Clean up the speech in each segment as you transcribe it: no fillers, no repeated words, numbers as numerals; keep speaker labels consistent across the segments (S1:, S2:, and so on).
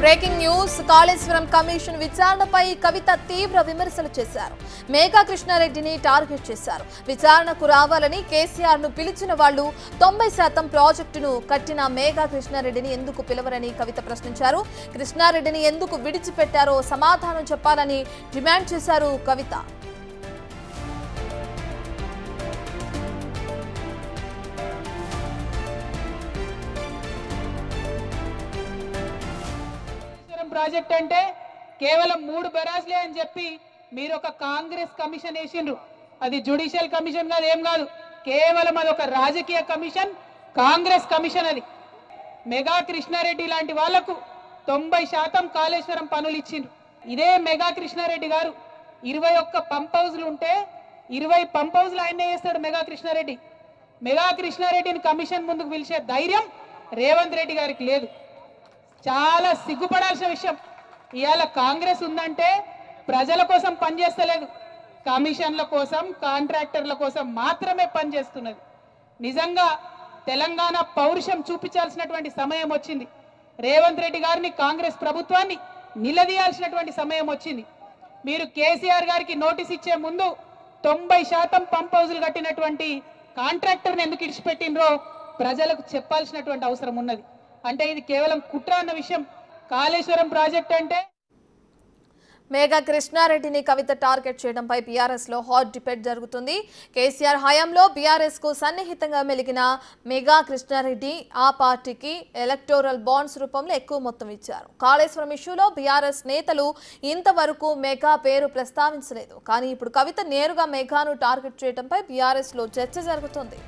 S1: Breaking news Kaleshwaram commission విచారణపై కవిత తీవ్ర విమర్శలు చేశారు. మేఘా కృష్ణారెడ్డిని టార్గెట్ చేశారు. విచారణకు రావాలని కేసీఆర్ ను పిలిచిన వాళ్లు 90% ప్రాజెక్టును కట్టిన మేఘా కృష్ణారెడ్డిని ఎందుకు పిలవరని కవిత ప్రశ్నించారు. కృష్ణారెడ్డిని ఎందుకు విడిచిపెట్టారో సమాధానం చెప్పాలని డిమాండ్ చేశారు కవిత.
S2: ప్రాజెక్ట్ అంటే కేవలం 3 బరాజ్లే అని చెప్పి మీరు ఒక కాంగ్రెస్ కమిషన్ వేసిండ్రు. అది జ్యుడిషియల్ కమిషన్ కాదు, ఏం కాదు, కేవలం అది ఒక రాజకీయ కమిషన్, కాంగ్రెస్ కమిషన్. అది మెగా కృష్ణారెడ్డి లాంటి వాళ్లకు 90% కాళేశ్వరం పనులు ఇచ్చిండ్రు. ఇదే మెగా కృష్ణారెడ్డి గారు 21 పంప్ హౌజ్లు ఉంటే 20 పంప్ హౌజ్లు ఆయనే చేస్తాడు మెగా కృష్ణారెడ్డి. మెగా కృష్ణారెడ్డిని కమిషన్ ముందుకు పిలిచే ధైర్యం రేవంత్ రెడ్డి గారికి లేదు. చాలా సిగ్గుపడాల్సిన విషయం. ఇవాళ కాంగ్రెస్ ఉందంటే ప్రజల కోసం పనిచేస్తలేదు, కమిషన్ల కోసం, కాంట్రాక్టర్ల కోసం మాత్రమే పనిచేస్తున్నది. నిజంగా తెలంగాణ పౌరుషం చూపించాల్సినటువంటి సమయం వచ్చింది. రేవంత్ రెడ్డి గారిని, కాంగ్రెస్ ప్రభుత్వాన్ని నిలదీయాల్సినటువంటి సమయం వచ్చింది. మీరు కేసీఆర్ గారికి నోటీస్ ఇచ్చే ముందు 90% పంప్ హౌజులు కట్టినటువంటి కాంట్రాక్టర్ని ఎందుకు ఇడిచిపెట్టినరో ప్రజలకు చెప్పాల్సినటువంటి అవసరం ఉన్నది. అంటే ఇది కేవలం కుట్ర అన్న విషయం. కాళేశ్వరం ప్రాజెక్ట్ అంటే
S1: మేఘా కృష్ణారెడ్డిని కవిత టార్గెట్ చేయడంపై బీఆర్ఎస్ లో హాట్ డిబేట్ జరుగుతుంది. కేసీఆర్ హయాంలో బీఆర్ఎస్ కు సన్నిహితంగా మెలిగిన మేఘా కృష్ణారెడ్డి ఆ పార్టీకి ఎలక్టోరల్ బాండ్స్ రూపంలో ఎక్కువ మొత్తం ఇచ్చారు. కాళేశ్వరం ఇష్యూలో బీఆర్ఎస్ నేతలు ఇంతవరకు మేఘా పేరు ప్రస్తావించలేదు. కానీ ఇప్పుడు కవిత నేరుగా మేఘాను టార్గెట్ చేయడంపై బీఆర్ఎస్ లో చర్చ జరుగుతుంది.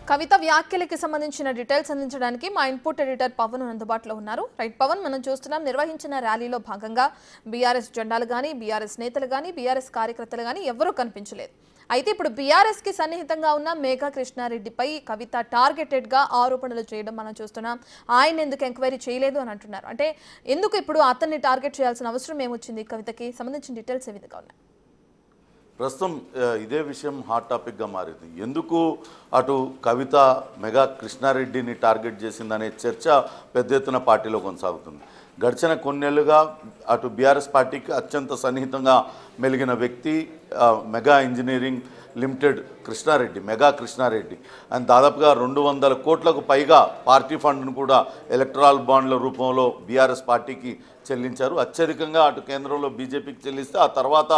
S1: కవిత వ్యాఖ్యలకి సంబంధించిన డీటెయిల్స్ అందించడానికి మా ఇన్పుట్ ఎడిటర్ పవన్ అందుబాటులో ఉన్నారు. రైట్ పవన్, మనం చూస్తున్నాం నిర్వహించిన ర్యాలీలో భాగంగా బీఆర్ఎస్ జెండాలు కానీ, బీఆర్ఎస్ నేతలు కానీ, బీఆర్ఎస్ కార్యకర్తలు కానీ ఎవరూ కనిపించలేదు. అయితే ఇప్పుడు బీఆర్ఎస్ కి సన్నిహితంగా ఉన్న మేఘా కృష్ణారెడ్డిపై కవిత టార్గెటెడ్ గా ఆరోపణలు చేయడం మనం చూస్తున్నాం. ఆయన ఎందుకు ఎంక్వైరీ చేయలేదు అని అంటున్నారు. అంటే ఎందుకు ఇప్పుడు అతన్ని టార్గెట్ చేయాల్సిన అవసరం ఏమొచ్చింది? కవితకి సంబంధించిన డీటెయిల్స్ ఏ విధంగా ఉన్నాయి?
S3: ప్రస్తుతం ఇదే విషయం హాట్ టాపిక్గా మారింది. ఎందుకు అటు కవిత మెగా కృష్ణారెడ్డిని టార్గెట్ చేసిందనే చర్చ పెద్ద ఎత్తున పార్టీలో కొనసాగుతుంది. గడిచిన కొన్నేళ్లుగా అటు బీఆర్ఎస్ పార్టీకి అత్యంత సన్నిహితంగా మెలిగిన వ్యక్తి మెగా ఇంజనీరింగ్ లిమిటెడ్ కృష్ణారెడ్డి, మెగా కృష్ణారెడ్డి. ఆయన దాదాపుగా 200 కోట్లకు పైగా పార్టీ ఫండ్ను కూడా ఎలక్టరల్ బాండ్ల రూపంలో బీఆర్ఎస్ పార్టీకి చెల్లించారు. అత్యధికంగా అటు కేంద్రంలో బీజేపీకి చెల్లిస్తే ఆ తర్వాత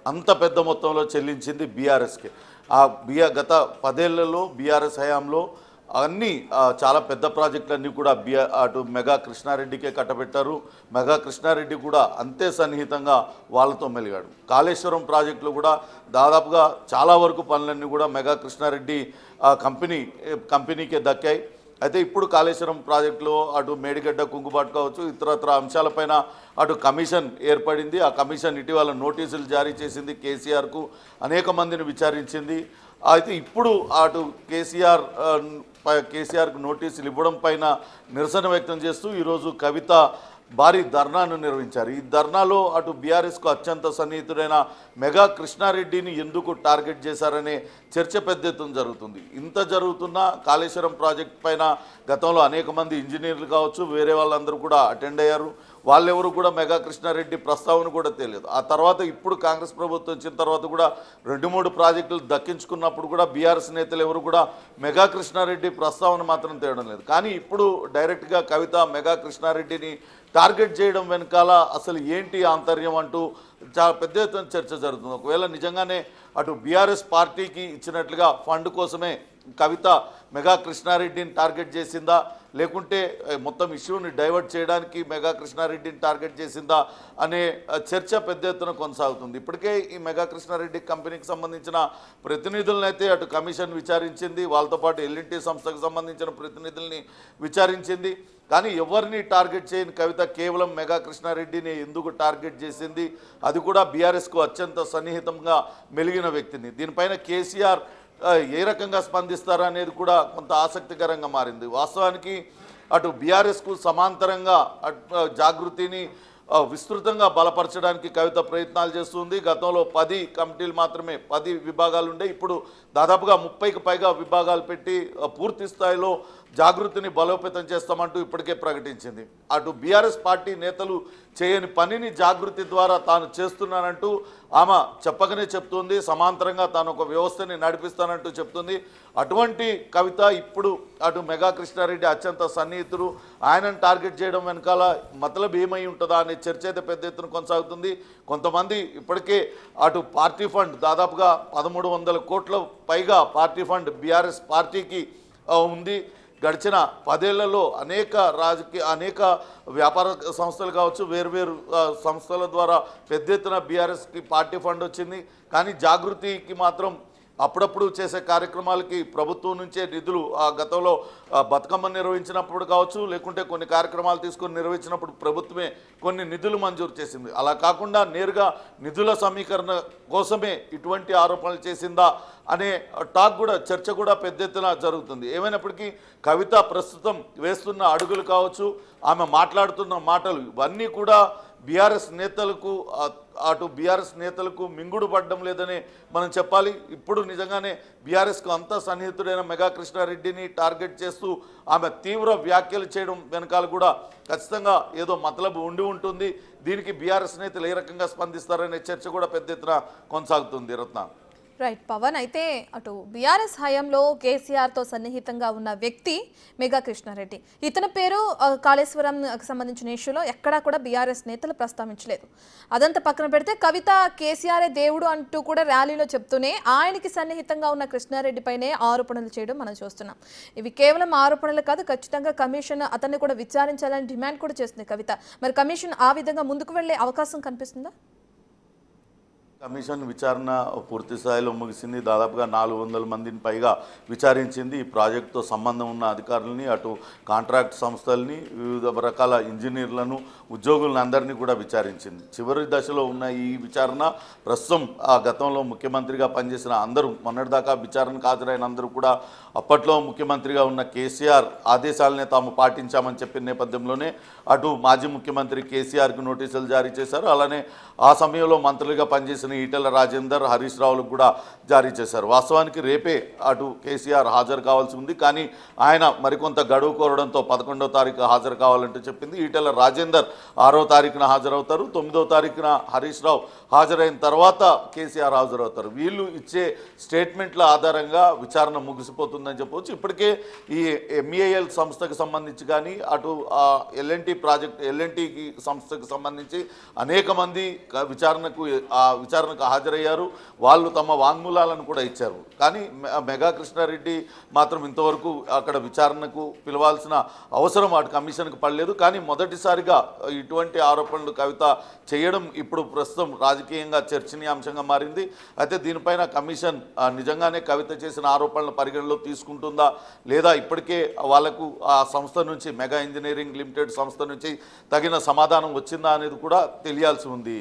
S3: అంత పెద్ద మొత్తంలో చెల్లించింది బీఆర్ఎస్కి. గత 10 ఏళ్లలో బీఆర్ఎస్ హయాంలో అన్నీ చాలా పెద్ద ప్రాజెక్టులన్నీ కూడా అటు మెగా కృష్ణారెడ్డికే కట్టబెట్టారు. మెగా కృష్ణారెడ్డి కూడా అంతే సన్నిహితంగా వాళ్ళతో మెలిగాడు. కాళేశ్వరం ప్రాజెక్టులు కూడా దాదాపుగా చాలా వరకు పనులన్నీ కూడా మెగా కృష్ణారెడ్డి కంపెనీకే దక్కాయి. అయితే ఇప్పుడు కాళేశ్వరం ప్రాజెక్టులో అటు మేడిగడ్డ కుంగుబాటు కావచ్చు, ఇతరత్ర అంశాలపైన అటు కమిషన్ ఏర్పడింది. ఆ కమిషన్ ఇటీవల నోటీసులు జారీ చేసింది, కేసీఆర్కు అనేక మందిని విచారించింది. అయితే ఇప్పుడు అటు కేసీఆర్కు నోటీసులు ఇవ్వడం పైన నిరసన వ్యక్తం చేస్తూ ఈరోజు కవిత భారీ ధర్నాను నిర్వహించారు. ఈ ధర్నాలో అటు బీఆర్ఎస్కు అత్యంత సన్నిహితుడైన మెగా కృష్ణారెడ్డిని ఎందుకు టార్గెట్ చేశారనే చర్చ పెద్ద ఎత్తున జరుగుతుంది. ఇంత జరుగుతున్న కాళేశ్వరం ప్రాజెక్ట్ పైన గతంలో అనేక మంది ఇంజనీర్లు కావచ్చు, వేరే వాళ్ళందరూ కూడా అటెండ్ అయ్యారు. వాళ్ళెవరు కూడా మెగా కృష్ణారెడ్డి ప్రస్తావన కూడా తెలియదు. ఆ తర్వాత ఇప్పుడు కాంగ్రెస్ ప్రభుత్వం వచ్చిన తర్వాత కూడా 2-3 ప్రాజెక్టులు దక్కించుకున్నప్పుడు కూడా బీఆర్ఎస్ నేతలు ఎవరు కూడా మెగా కృష్ణారెడ్డి ప్రస్తావన మాత్రం తేయడం లేదు. కానీ ఇప్పుడు డైరెక్ట్గా కవిత మెగా కృష్ణారెడ్డిని టార్గెట్ చేయడం వెనకాల అసలు ఏంటి ఆంతర్యం అంటూ చాలా పెద్ద ఎత్తున చర్చ జరుగుతుంది. ఒకవేళ నిజంగానే అటు బీఆర్ఎస్ పార్టీకి ఇచ్చినట్లుగా ఫండ్ కోసమే కవిత మెగా కృష్ణారెడ్డిని టార్గెట్ చేసిందా, లేకుంటే మొత్తం ఇష్యూని డైవర్ట్ చేయడానికి మెగా కృష్ణారెడ్డిని టార్గెట్ చేసిందా అనే చర్చ పెద్ద ఎత్తున కొనసాగుతుంది. ఇప్పటికే ఈ మెగా కృష్ణారెడ్డి కంపెనీకి సంబంధించిన ప్రతినిధులను అయితే అటు కమిషన్ విచారించింది, వాళ్ళతో పాటు ఎల్ఎన్టీ సంస్థకు సంబంధించిన ప్రతినిధుల్ని విచారించింది. కానీ ఎవరిని టార్గెట్ చేయని కవిత కేవలం మెగా కృష్ణారెడ్డిని ఎందుకు టార్గెట్ చేసింది, అది కూడా బీఆర్ఎస్కు అత్యంత సన్నిహితంగా మెలిగిన వ్యక్తిని. దీనిపైన కేసీఆర్ ఏ రకంగా స్పందిస్తారా అనేది కూడా కొంత ఆసక్తికరంగా మారింది. వాస్తవానికి అటు బీఆర్ఎస్కు సమాంతరంగా జాగృతిని విస్తృతంగా బలపరచడానికి కవిత ప్రయత్నాలు చేస్తుంది. గతంలో 10 కమిటీలు మాత్రమే 10 విభాగాలు ఉండే, ఇప్పుడు దాదాపుగా 30కి పైగా విభాగాలు పెట్టి పూర్తి స్థాయిలో జాగృతిని బలోపేతం చేస్తామంటూ ఇప్పటికే ప్రకటించింది. అటు బీఆర్ఎస్ పార్టీ నేతలు చేయని పనిని జాగృతి ద్వారా తాను చేస్తున్నానంటూ ఆమె చెప్పకనే చెప్తుంది. సమాంతరంగా తాను ఒక వ్యవస్థని నడిపిస్తానంటూ చెప్తుంది. అటువంటి కవిత ఇప్పుడు అటు మెగా కృష్ణారెడ్డి అత్యంత సన్నిహితుడు, ఆయనను టార్గెట్ చేయడం వెనకాల మతలబ్ ఏమై ఉంటుందా అనే చర్చ అయితే పెద్ద ఎత్తున కొనసాగుతుంది. కొంతమంది ఇప్పటికే అటు పార్టీ ఫండ్ దాదాపుగా 1300 కోట్ల పైగా పార్టీ ఫండ్ బీఆర్ఎస్ పార్టీకి ఉంది. గడిచిన 10 ఏళ్లలో అనేక వ్యాపార సంస్థలు కావచ్చు, వేరువేరు సంస్థల ద్వారా పెద్ద ఎత్తున బీఆర్ఎస్కి పార్టీ ఫండ్ వచ్చింది. కానీ జాగృతికి మాత్రం అప్పుడప్పుడు చేసే కార్యక్రమాలకి ప్రభుత్వం నుంచే నిధులు, గతంలో బతుకమ్మ నిర్వహించినప్పుడు కావచ్చు, లేకుంటే కొన్ని కార్యక్రమాలు తీసుకొని నిర్వహించినప్పుడు ప్రభుత్వమే కొన్ని నిధులు మంజూరు చేసింది. అలా కాకుండా నేరుగా నిధుల సమీకరణ కోసమే ఇటువంటి ఆరోపణలు చేసిందా అనే టాక్ కూడా, చర్చ కూడా పెద్ద ఎత్తున జరుగుతుంది. ఏమైనప్పటికీ కవిత ప్రస్తుతం వేస్తున్న అడుగులు కావచ్చు, ఆమె మాట్లాడుతున్న మాటలు ఇవన్నీ కూడా బీఆర్ఎస్ నేతలకు బీఆర్ఎస్ నేతలకు మింగుడు పడడం లేదని మనం చెప్పాలి. ఇప్పుడు నిజంగానే బీఆర్ఎస్కు అంత సన్నిహితుడైన మెగా కృష్ణారెడ్డిని టార్గెట్ చేస్తూ ఆమె తీవ్ర వ్యాఖ్యలు చేయడం వెనకాల కూడా ఖచ్చితంగా ఏదో మతలబు ఉండి ఉంటుంది. దీనికి బీఆర్ఎస్ నేతలు ఏ రకంగా స్పందిస్తారనే చర్చ కూడా పెద్ద ఎత్తున కొనసాగుతుంది. రత్న.
S1: రైట్ పవన్, అయితే అటు బీఆర్ఎస్ హయాంలో కేసీఆర్తో సన్నిహితంగా ఉన్న వ్యక్తి మెగా కృష్ణారెడ్డి. ఇతని పేరు కాళేశ్వరంకి సంబంధించిన ఇష్యూలో ఎక్కడా కూడా బీఆర్ఎస్ నేతలు ప్రస్తావించలేదు. అదంతా పక్కన పెడితే కవిత కేసీఆరే దేవుడు అంటూ కూడా ర్యాలీలో చెప్తూనే ఆయనకి సన్నిహితంగా ఉన్న కృష్ణారెడ్డి పైనే ఆరోపణలు చేయడం మనం చూస్తున్నాం. ఇవి కేవలం ఆరోపణలు కాదు, ఖచ్చితంగా కమిషన్ అతన్ని కూడా విచారించాలని డిమాండ్ కూడా చేస్తుంది కవిత. మరి కమిషన్ ఆ విధంగా ముందుకు వెళ్లే అవకాశం కనిపిస్తుందా?
S3: కమిషన్ విచారణ పూర్తి స్థాయిలో ముగిసింది. దాదాపుగా 400 మందిని పైగా విచారించింది. ఈ ప్రాజెక్టుతో సంబంధం ఉన్న అధికారులని, అటు కాంట్రాక్ట్ సంస్థలని, వివిధ రకాల ఇంజనీర్లను, ఉద్యోగులను అందరినీ కూడా విచారించింది. చివరి దశలో ఉన్న ఈ విచారణ ప్రస్తుతం గతంలో ముఖ్యమంత్రిగా పనిచేసిన అందరూ, మొన్నటిదాకా విచారణకు హాజరైన అందరూ కూడా అప్పట్లో ముఖ్యమంత్రిగా ఉన్న కేసీఆర్ ఆదేశాలనే తాము పాటించామని చెప్పిన నేపథ్యంలోనే అటు మాజీ ముఖ్యమంత్రి కేసీఆర్కి నోటీసులు జారీ చేశారు. అలానే ఆ సమయంలో మంత్రులుగా పనిచేసిన ఈటెల రాజేందర్, హరీష్ రావులకు కూడా జారీ చేశారు. వాస్తవానికి రేపే అటు కేసీఆర్ హాజరు కావాల్సి ఉంది. కానీ ఆయన మరికొంత గడువు కోరడంతో 11వ తారీఖు హాజరు కావాలంటూ చెప్పింది. ఈటెల రాజేందర్ 6వ తారీఖున హాజరవుతారు. 9వ తారీఖున హరీష్ రావు హాజరైన తర్వాత కేసీఆర్ హాజరవుతారు. వీళ్ళు ఇచ్చే స్టేట్మెంట్ల ఆధారంగా విచారణ ముగిసిపోతుందని చెప్పవచ్చు. ఇప్పటికే ఈ ఎంఈఐఎల్ సంస్థకు సంబంధించి కానీ, అటు ఎల్ఎన్టీ సంస్థకు సంబంధించి అనేక మంది విచారణకు హాజరయ్యారు. వాళ్ళు తమ వాంగ్మూలాలను కూడా ఇచ్చారు. కానీ మెగా కృష్ణారెడ్డి మాత్రం ఇంతవరకు అక్కడ విచారణకు పిలవాల్సిన అవసరం అటు కమిషన్కు పడలేదు. కానీ మొదటిసారిగా ఇటువంటి ఆరోపణలు కవిత చేయడం ఇప్పుడు ప్రస్తుతం రాజకీయంగా చర్చనీయాంశంగా మారింది. అయితే దీనిపైన కమిషన్ నిజంగానే కవిత చేసిన ఆరోపణలు పరిగణలో తీసుకుంటుందా, లేదా ఇప్పటికే వాళ్లకు ఆ సంస్థ నుంచి, మెగా ఇంజనీరింగ్ లిమిటెడ్ సంస్థ నుంచి తగిన సమాధానం వచ్చిందా అనేది కూడా తెలియాల్సి ఉంది.